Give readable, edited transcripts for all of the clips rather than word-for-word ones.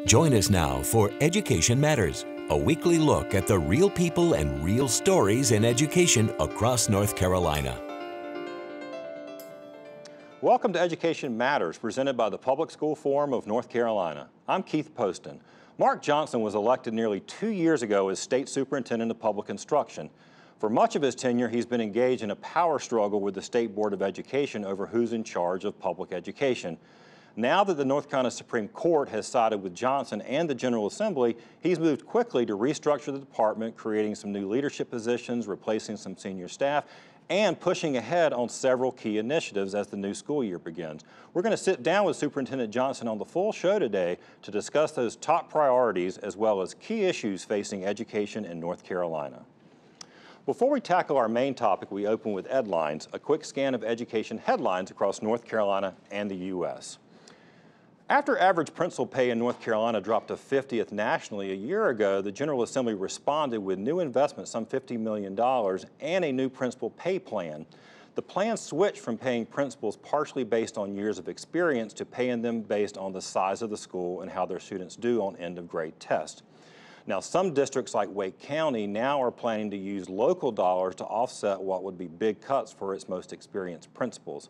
Join us now for Education Matters, a weekly look at the real people and real stories in education across North Carolina. Welcome to Education Matters, presented by the Public School Forum of North Carolina. I'm Keith Poston. Mark Johnson was elected nearly 2 years ago as State Superintendent of Public Instruction. For much of his tenure, he's been engaged in a power struggle with the State Board of Education over who's in charge of public education. Now that the North Carolina Supreme Court has sided with Johnson and the General Assembly, he's moved quickly to restructure the department, creating some new leadership positions, replacing some senior staff, and pushing ahead on several key initiatives as the new school year begins. We're going to sit down with Superintendent Johnson on the full show today to discuss those top priorities as well as key issues facing education in North Carolina. Before we tackle our main topic, we open with Edlines, a quick scan of education headlines across North Carolina and the U.S. After average principal pay in North Carolina dropped to 50th nationally a year ago, the General Assembly responded with new investments, some $50 million, and a new principal pay plan. The plan switched from paying principals partially based on years of experience to paying them based on the size of the school and how their students do on end-of-grade tests. Now, some districts like Wake County now are planning to use local dollars to offset what would be big cuts for its most experienced principals.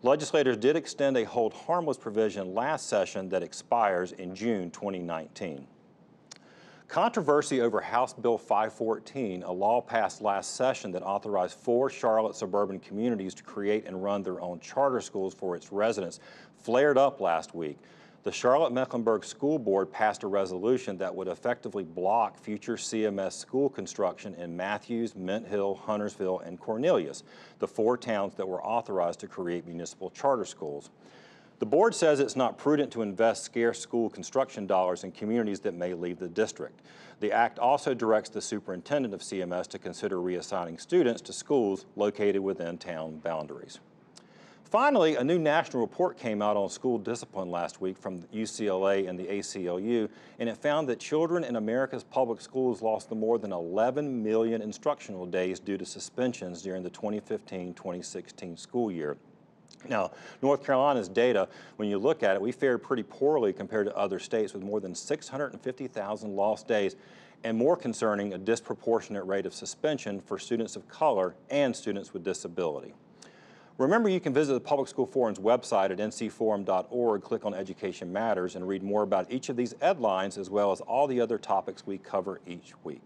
Legislators did extend a hold harmless provision last session that expires in June 2019. Controversy over House Bill 514, a law passed last session that authorized 4 Charlotte suburban communities to create and run their own charter schools for its residents, flared up last week. The Charlotte-Mecklenburg School Board passed a resolution that would effectively block future CMS school construction in Matthews, Mint Hill, Huntersville, and Cornelius, the 4 towns that were authorized to create municipal charter schools. The board says it's not prudent to invest scarce school construction dollars in communities that may leave the district. The act also directs the superintendent of CMS to consider reassigning students to schools located within town boundaries. Finally, a new national report came out on school discipline last week from UCLA and the ACLU, and it found that children in America's public schools lost more than 11 million instructional days due to suspensions during the 2015-2016 school year. Now, North Carolina's data, when you look at it, we fared pretty poorly compared to other states with more than 650,000 lost days, and more concerning, a disproportionate rate of suspension for students of color and students with disability. Remember, you can visit the Public School Forum's website at ncforum.org, click on Education Matters, and read more about each of these headlines as well as all the other topics we cover each week.